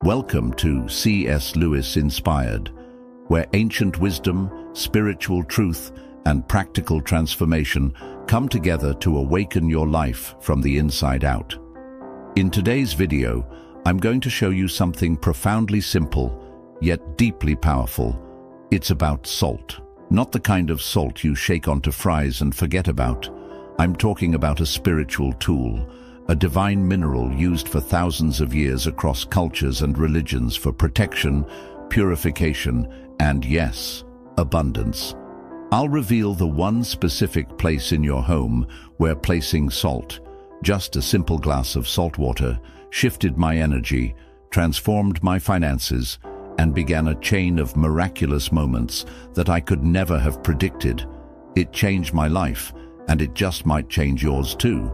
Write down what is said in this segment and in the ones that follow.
Welcome to C.S. Lewis Inspired, where ancient wisdom, spiritual truth, and practical transformation come together to awaken your life from the inside out. In today's video, I'm going to show you something profoundly simple, yet deeply powerful. It's about salt. Not the kind of salt you shake onto fries and forget about. I'm talking about a spiritual tool, a divine mineral used for thousands of years across cultures and religions for protection, purification, and yes, abundance. I'll reveal the one specific place in your home where placing salt, just a simple glass of salt water, shifted my energy, transformed my finances, and began a chain of miraculous moments that I could never have predicted. It changed my life, and it just might change yours too.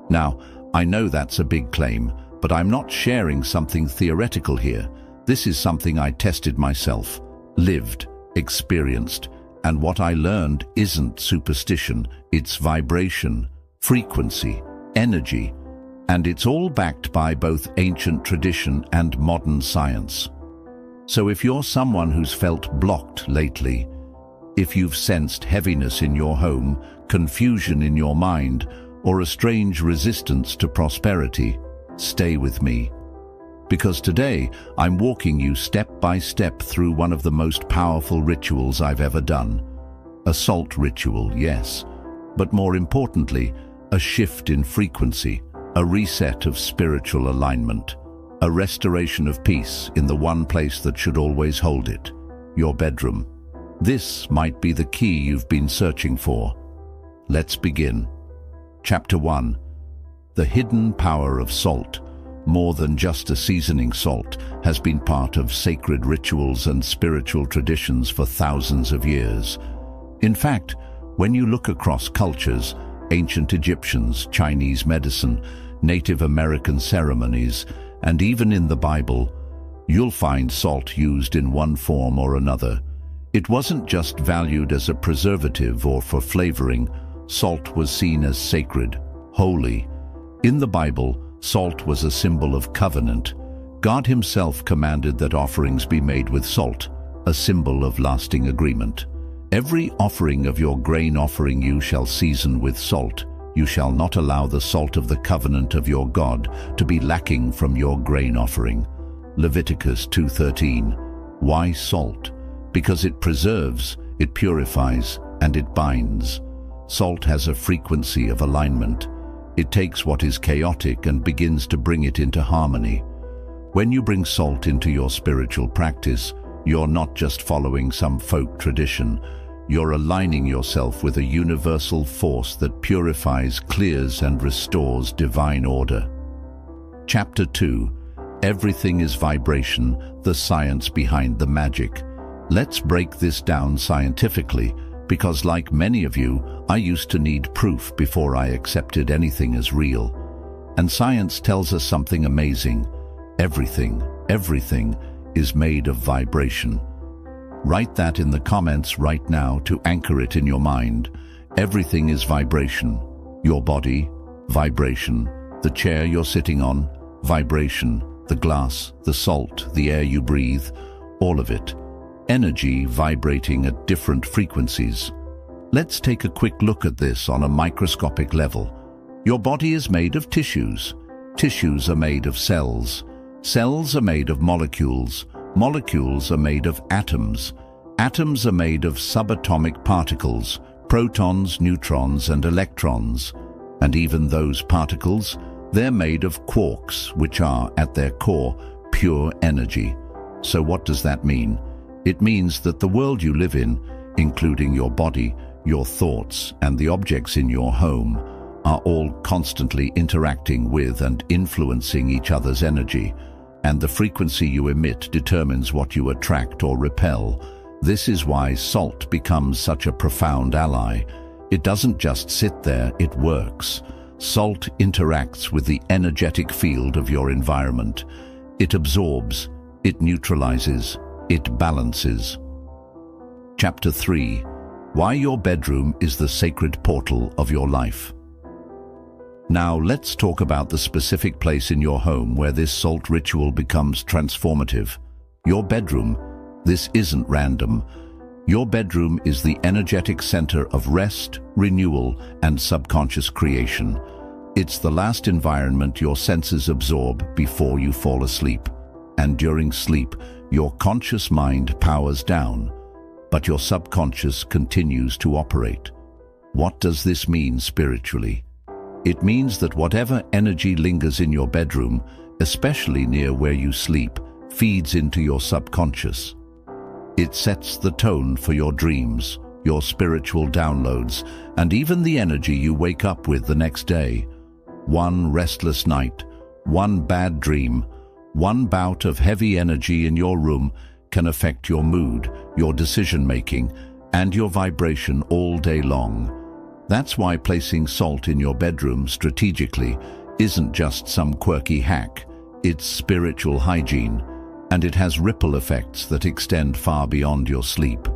Now, I know that's a big claim, but I'm not sharing something theoretical here. This is something I tested myself, lived, experienced, and what I learned isn't superstition, it's vibration, frequency, energy, and it's all backed by both ancient tradition and modern science. So if you're someone who's felt blocked lately, if you've sensed heaviness in your home, confusion in your mind, or a strange resistance to prosperity, stay with me. Because today, I'm walking you step by step through one of the most powerful rituals I've ever done. A salt ritual, yes, but more importantly, a shift in frequency, a reset of spiritual alignment, a restoration of peace in the one place that should always hold it, your bedroom. This might be the key you've been searching for. Let's begin. Chapter 1. The hidden power of salt, more than just a seasoning salt, has been part of sacred rituals and spiritual traditions for thousands of years. In fact, when you look across cultures, ancient Egyptians, Chinese medicine, Native American ceremonies, and even in the Bible, you'll find salt used in one form or another. It wasn't just valued as a preservative or for flavoring. Salt was seen as sacred, holy. In the Bible, salt was a symbol of covenant. God himself commanded that offerings be made with salt, a symbol of lasting agreement. Every offering of your grain offering you shall season with salt. You shall not allow the salt of the covenant of your God to be lacking from your grain offering. Leviticus 2:13. Why salt? Because it preserves, it purifies, and it binds. Salt has a frequency of alignment. It takes what is chaotic and begins to bring it into harmony. When you bring salt into your spiritual practice, you're not just following some folk tradition. You're aligning yourself with a universal force that purifies, clears, and restores divine order. Chapter 2. Everything is vibration, the science behind the magic. Let's break this down scientifically, because like many of you, I used to need proof before I accepted anything as real. And science tells us something amazing. Everything is made of vibration. Write that in the comments right now to anchor it in your mind. Everything is vibration. Your body, vibration. The chair you're sitting on, vibration. The glass, the salt, the air you breathe, all of it. Energy vibrating at different frequencies. Let's take a quick look at this on a microscopic level. Your body is made of tissues. Tissues are made of cells. Cells are made of molecules. Molecules are made of atoms. Atoms are made of subatomic particles, protons, neutrons, and electrons. And even those particles, they're made of quarks, which are, at their core, pure energy. So what does that mean? It means that the world you live in, including your body, your thoughts, and the objects in your home, are all constantly interacting with and influencing each other's energy, and the frequency you emit determines what you attract or repel. This is why salt becomes such a profound ally. It doesn't just sit there, it works. Salt interacts with the energetic field of your environment. It absorbs, it neutralizes, it balances. Chapter 3. Why your bedroom is the sacred portal of your life. Now let's talk about the specific place in your home where this salt ritual becomes transformative. Your bedroom. This isn't random. Your bedroom is the energetic center of rest, renewal, and subconscious creation. It's the last environment your senses absorb before you fall asleep. And during sleep, your conscious mind powers down, but your subconscious continues to operate. What does this mean spiritually? It means that whatever energy lingers in your bedroom, especially near where you sleep, feeds into your subconscious. It sets the tone for your dreams, your spiritual downloads, and even the energy you wake up with the next day. One restless night, one bad dream, one bout of heavy energy in your room can affect your mood, your decision-making, and your vibration all day long. That's why placing salt in your bedroom strategically isn't just some quirky hack. It's spiritual hygiene, and it has ripple effects that extend far beyond your sleep.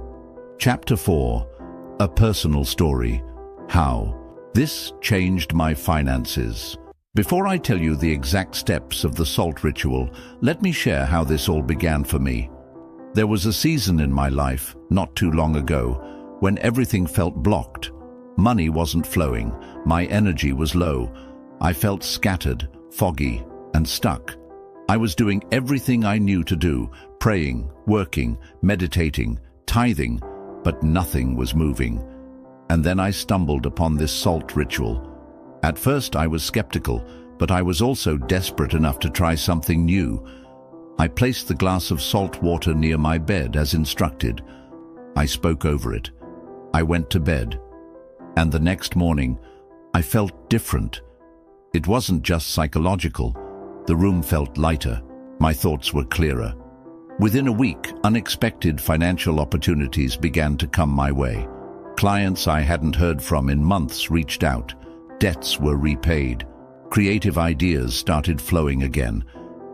Chapter 4. A personal story. How? This changed my finances. Before I tell you the exact steps of the salt ritual, let me share how this all began for me. There was a season in my life, not too long ago, when everything felt blocked. Money wasn't flowing, my energy was low. I felt scattered, foggy, and stuck. I was doing everything I knew to do, praying, working, meditating, tithing, but nothing was moving. And then I stumbled upon this salt ritual. At first I was skeptical, but I was also desperate enough to try something new. I placed the glass of salt water near my bed as instructed. I spoke over it. I went to bed. And the next morning, I felt different. It wasn't just psychological. The room felt lighter. My thoughts were clearer. Within a week, unexpected financial opportunities began to come my way. Clients I hadn't heard from in months reached out. Debts were repaid. Creative ideas started flowing again.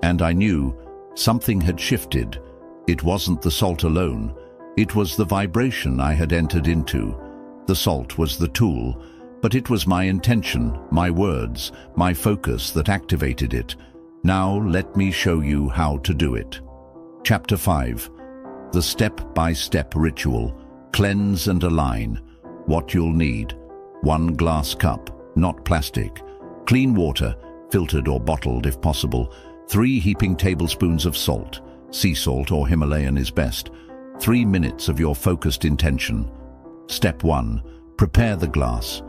And I knew something had shifted. It wasn't the salt alone. It was the vibration I had entered into. The salt was the tool, but it was my intention, my words, my focus that activated it. Now let me show you how to do it. Chapter 5. The step-by-step ritual. Cleanse and align. What you'll need. 1 glass cup, not plastic. Clean water, filtered or bottled if possible. 3 heaping tablespoons of salt. Sea salt or Himalayan is best. 3 minutes of your focused intention. Step 1. Prepare the glass.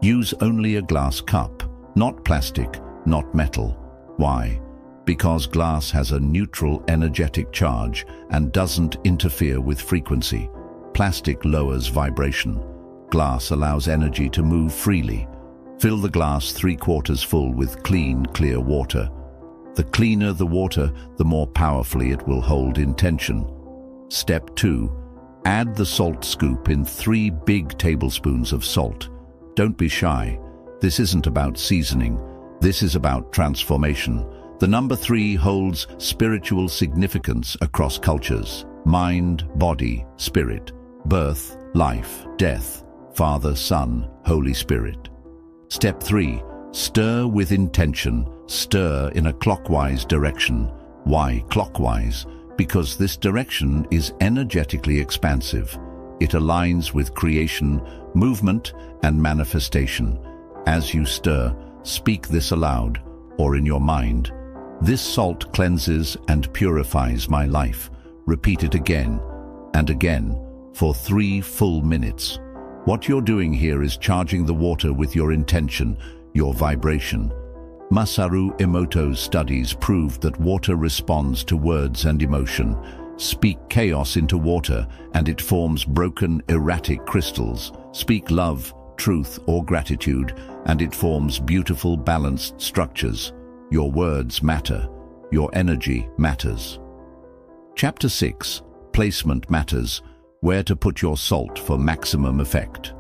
Use only a glass cup, not plastic, not metal. Why? Because glass has a neutral energetic charge and doesn't interfere with frequency. Plastic lowers vibration. Glass allows energy to move freely. Fill the glass 3/4 full with clean, clear water. The cleaner the water, the more powerfully it will hold intention. Step 2. Add the salt scoop in 3 big tablespoons of salt. Don't be shy. This isn't about seasoning. This is about transformation. The number 3 holds spiritual significance across cultures. Mind, body, spirit. Birth, life, death. Father, Son, Holy Spirit. Step 3. Stir with intention. Stir in a clockwise direction. Why clockwise? Because this direction is energetically expansive. It aligns with creation, movement, and manifestation. As you stir, speak this aloud, or in your mind. This salt cleanses and purifies my life. Repeat it again and again for 3 full minutes. What you're doing here is charging the water with your intention, your vibration. Masaru Emoto's studies proved that water responds to words and emotion. Speak chaos into water, and it forms broken, erratic crystals. Speak love, truth, or gratitude, and it forms beautiful, balanced structures. Your words matter. Your energy matters. Chapter 6. Placement matters. Where to put your salt for maximum effect.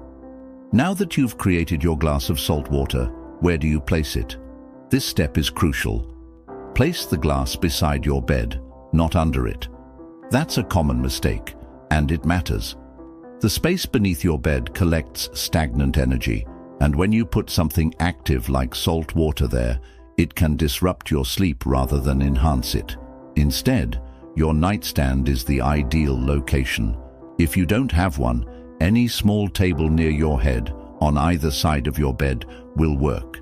Now that you've created your glass of salt water, where do you place it? This step is crucial. Place the glass beside your bed, not under it. That's a common mistake, and it matters. The space beneath your bed collects stagnant energy. And when you put something active like salt water there, it can disrupt your sleep rather than enhance it. Instead, your nightstand is the ideal location. If you don't have one, any small table near your head, on either side of your bed, will work.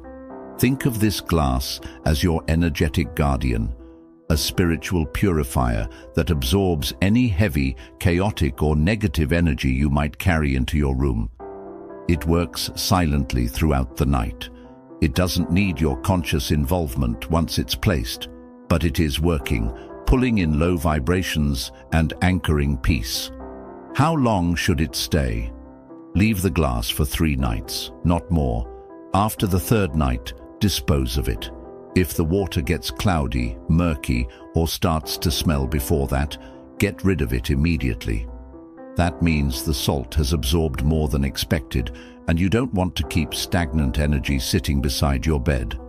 Think of this glass as your energetic guardian, a spiritual purifier that absorbs any heavy, chaotic or negative energy you might carry into your room. It works silently throughout the night. It doesn't need your conscious involvement once it's placed, but it is working, pulling in low vibrations and anchoring peace. How long should it stay? Leave the glass for 3 nights, not more. After the 3rd night, dispose of it. If the water gets cloudy, murky, or starts to smell before that, get rid of it immediately. That means the salt has absorbed more than expected, and you don't want to keep stagnant energy sitting beside your bed.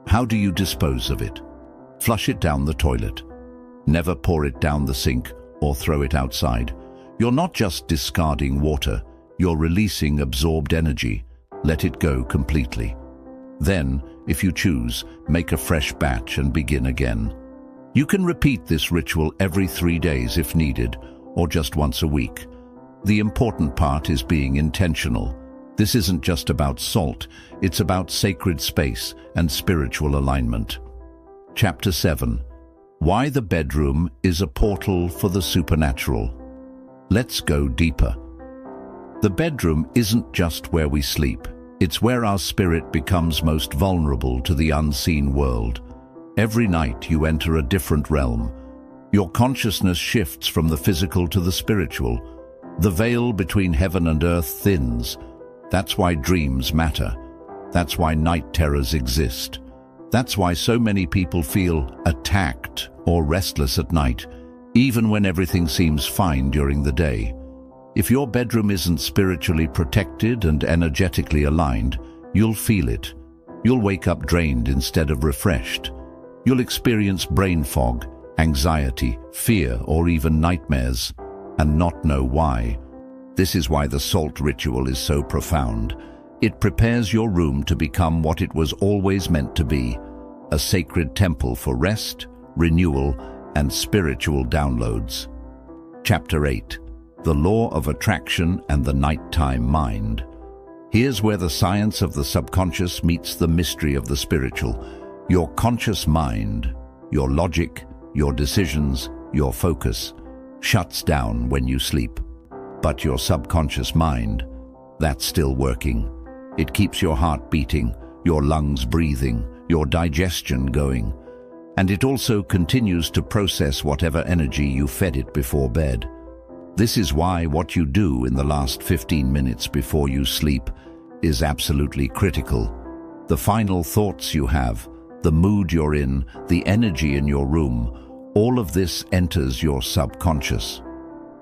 How do you dispose of it? Flush it down the toilet. Never pour it down the sink or throw it outside. You're not just discarding water, you're releasing absorbed energy. Let it go completely. Then, if you choose, make a fresh batch and begin again. You can repeat this ritual every 3 days if needed, or just once a week. The important part is being intentional. This isn't just about salt, it's about sacred space and spiritual alignment. Chapter 7. Why the bedroom is a portal for the supernatural. Let's go deeper. The bedroom isn't just where we sleep. It's where our spirit becomes most vulnerable to the unseen world. Every night you enter a different realm. Your consciousness shifts from the physical to the spiritual. The veil between heaven and earth thins. That's why dreams matter. That's why night terrors exist. That's why so many people feel attacked or restless at night, even when everything seems fine during the day. If your bedroom isn't spiritually protected and energetically aligned, you'll feel it. You'll wake up drained instead of refreshed. You'll experience brain fog, anxiety, fear, or even nightmares, and not know why. This is why the salt ritual is so profound. It prepares your room to become what it was always meant to be, a sacred temple for rest, renewal, and spiritual downloads. Chapter 8. The Law of Attraction and the Nighttime Mind. Here's where the science of the subconscious meets the mystery of the spiritual. Your conscious mind, your logic, your decisions, your focus, shuts down when you sleep. But your subconscious mind, that's still working. It keeps your heart beating, your lungs breathing, your digestion going. And it also continues to process whatever energy you fed it before bed. This is why what you do in the last 15 minutes before you sleep is absolutely critical. The final thoughts you have, the mood you're in, the energy in your room, all of this enters your subconscious.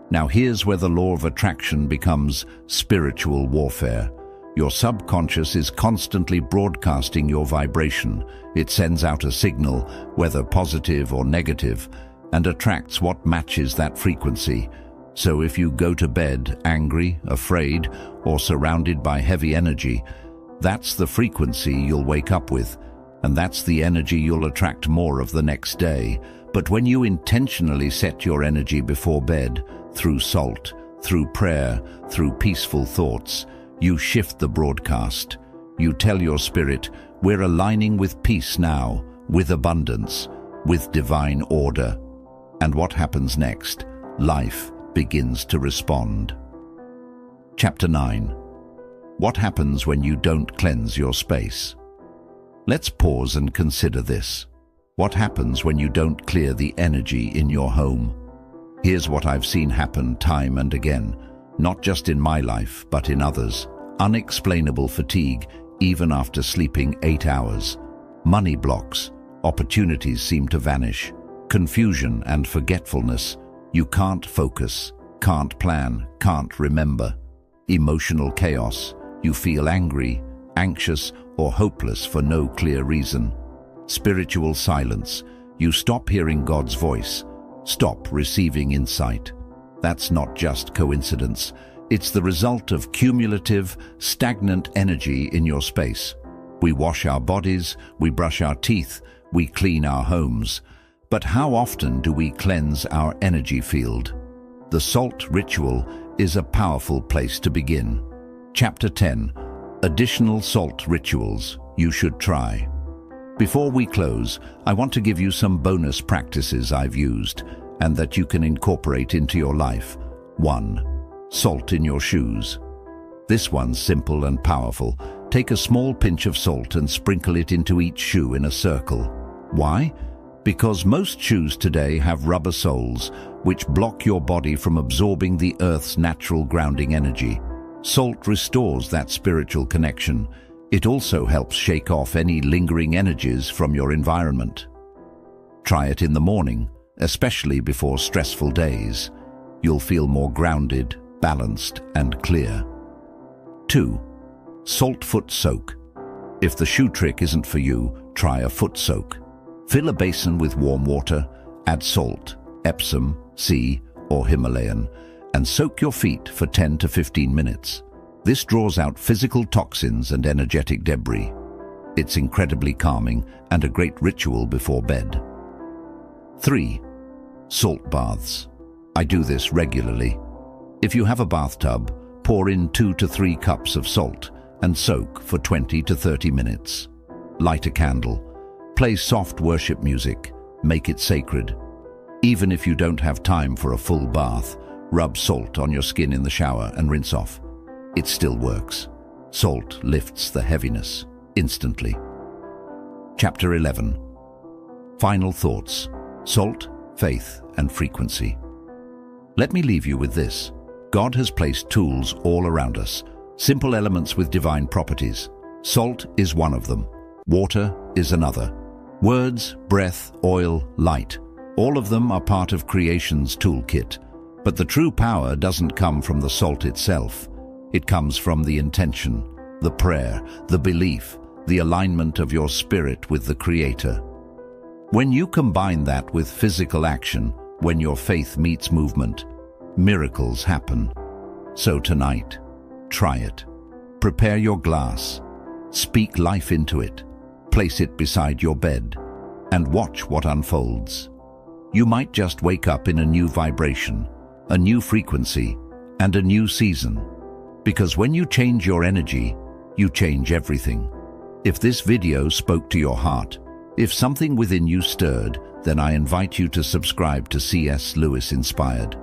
Now here's where the law of attraction becomes spiritual warfare. Your subconscious is constantly broadcasting your vibration. It sends out a signal, whether positive or negative, and attracts what matches that frequency. So if you go to bed angry, afraid, or surrounded by heavy energy, that's the frequency you'll wake up with, and that's the energy you'll attract more of the next day. But when you intentionally set your energy before bed, through salt, through prayer, through peaceful thoughts, you shift the broadcast. You tell your spirit, we're aligning with peace now, with abundance, with divine order. And what happens next? Life begins to respond. Chapter 9. What happens when you don't cleanse your space? Let's pause and consider this. What happens when you don't clear the energy in your home? Here's what I've seen happen time and again, not just in my life, but in others. Unexplainable fatigue, even after sleeping 8 hours. Money blocks. Opportunities seem to vanish. Confusion and forgetfulness. You can't focus, can't plan, can't remember. Emotional chaos. You feel angry, anxious, or hopeless for no clear reason. Spiritual silence. You stop hearing God's voice. Stop receiving insight. That's not just coincidence. It's the result of cumulative, stagnant energy in your space. We wash our bodies, we brush our teeth, we clean our homes. But how often do we cleanse our energy field? The salt ritual is a powerful place to begin. Chapter 10. Additional salt rituals you should try. Before we close, I want to give you some bonus practices I've used and that you can incorporate into your life. 1. Salt in your shoes. This one's simple and powerful. Take a small pinch of salt and sprinkle it into each shoe in a circle. Why? Because most shoes today have rubber soles, which block your body from absorbing the Earth's natural grounding energy. Salt restores that spiritual connection. It also helps shake off any lingering energies from your environment. Try it in the morning, especially before stressful days. You'll feel more grounded, balanced, and clear. 2. Salt foot soak. If the shoe trick isn't for you, try a foot soak. Fill a basin with warm water, add salt, Epsom, sea, or Himalayan, and soak your feet for 10 to 15 minutes. This draws out physical toxins and energetic debris. It's incredibly calming and a great ritual before bed. 3. Salt baths. I do this regularly. If you have a bathtub, pour in 2 to 3 cups of salt and soak for 20 to 30 minutes. Light a candle. Play soft worship music. Make it sacred. Even if you don't have time for a full bath, rub salt on your skin in the shower and rinse off. It still works. Salt lifts the heaviness instantly. Chapter 11. Final thoughts. Salt, faith, and frequency. Let me leave you with this. God has placed tools all around us, simple elements with divine properties. Salt is one of them. Water is another. Words, breath, oil, light. All of them are part of creation's toolkit. But the true power doesn't come from the salt itself. It comes from the intention, the prayer, the belief, the alignment of your spirit with the Creator. When you combine that with physical action, when your faith meets movement, miracles happen. So tonight, try it. Prepare your glass. Speak life into it. Place it beside your bed and watch what unfolds. You might just wake up in a new vibration, a new frequency, and a new season. Because when you change your energy, you change everything. If this video spoke to your heart, if something within you stirred, then I invite you to subscribe to C.S. Lewis Inspired.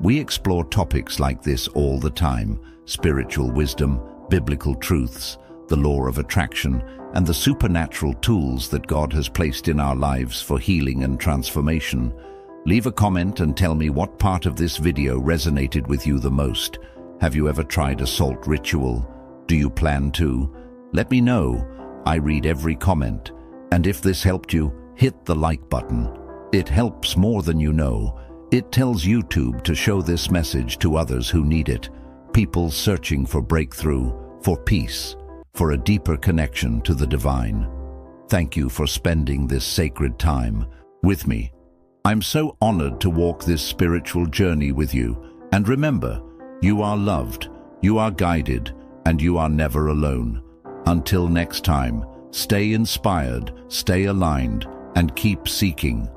We explore topics like this all the time: spiritual wisdom, biblical truths, the law of attraction, and the supernatural tools that God has placed in our lives for healing and transformation. Leave a comment and tell me what part of this video resonated with you the most. Have you ever tried a salt ritual? Do you plan to? Let me know. I read every comment. And if this helped you, hit the like button. It helps more than you know. It tells YouTube to show this message to others who need it. People searching for breakthrough, for peace, for a deeper connection to the divine. Thank you for spending this sacred time with me. I'm so honored to walk this spiritual journey with you. And remember, you are loved, you are guided, and you are never alone. Until next time, stay inspired, stay aligned, and keep seeking.